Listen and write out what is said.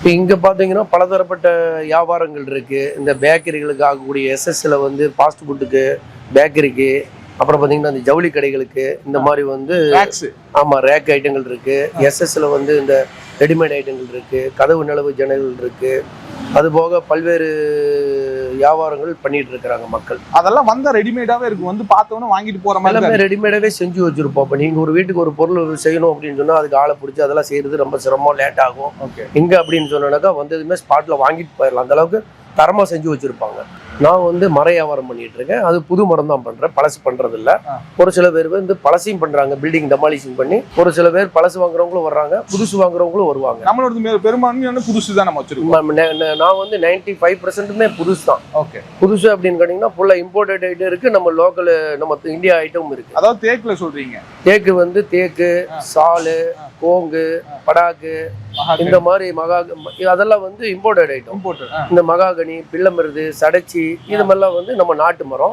இப்போ இங்கே பார்த்தீங்கன்னா பலதரப்பட்ட வியாபாரங்கள் இருக்குது. இந்த பேக்கரிகளுக்கு ஆகக்கூடிய எஸ்எஸ்ல வந்து ஃபாஸ்ட் ஃபுட்டுக்கு, பேக்கரிக்கு, அப்புறம் பார்த்தீங்கன்னா இந்த ஜவுளி கடைகளுக்கு இந்த மாதிரி வந்து ஆமாம் ரேக் ஐட்டங்கள் இருக்குது. எஸ்எஸ்ல வந்து இந்த ரெடிமேட் ஐட்டங்கள் இருக்குது, கதவு நிலவு ஜன்னல்கள் இருக்குது. அதுபோக பல்வேறு வியாபாரங்கள் பண்ணிட்டு இருக்கிறாங்க மக்கள். அதெல்லாம் வந்தா ரெடிமேடாவே இருக்கும், வந்து பார்த்தோன்னே வாங்கிட்டு போற மாதிரி எல்லாமே ரெடிமேடாவே செஞ்சு வச்சிருப்போம். இப்போ நீங்க ஒரு வீட்டுக்கு ஒரு பொருள் செய்யணும் அப்படின்னு சொன்னா அதுக்கு ஆளை பிடிச்சி அதெல்லாம் செய்யறது ரொம்ப சிரமம், லேட் ஆகும். இங்க அப்படின்னு சொன்னாக்கா வந்ததுமே ஸ்பாட்ல வாங்கிட்டு போயிடலாம். அந்த அளவுக்கு தரமா செஞ்சு வச்சிருப்பாங்க. நான் வந்து மர வியாபாரம் பண்ணிட்டு இருக்கேன். அது புது மரம் தான் பண்றேன், பழசு பண்றது இல்ல. ஒரு சில பேர் வந்து பழசையும் பண்றாங்க, பில்டிங் டெமாலிஷிங் பண்ணி. ஒரு சில பேர் பழசு வாங்குறவங்களும் வர்றாங்க, புதுசு வாங்குறவங்களும் வருவாங்க. நம்மளோட பெரும்பான்மையான புதுசு தான் நம்ம வச்சிருக்கோம். நான் வந்து 95% புதுசு தான். புதுசு அப்படின்னு கேட்டீங்கன்னா ஃபுல்லா இம்போர்ட்டட் ஐட்டம் இருக்கு, நம்ம லோக்கல் நம்ம இந்தியா ஐட்டமும் இருக்கு. அதாவது தேக்குல சொல்றீங்க? தேக்கு வந்து தேக்கு, சாலு, கோங்கு, படாக்கு, இந்த மாதிரி அதெல்லாம் வந்து இம்போர்ட்டட் ஐட்டம். இந்த மகாகனி, பிள்ளமருது, சடைச்சி இது மாதிரிலாம் வந்து நம்ம நாட்டு மரம்.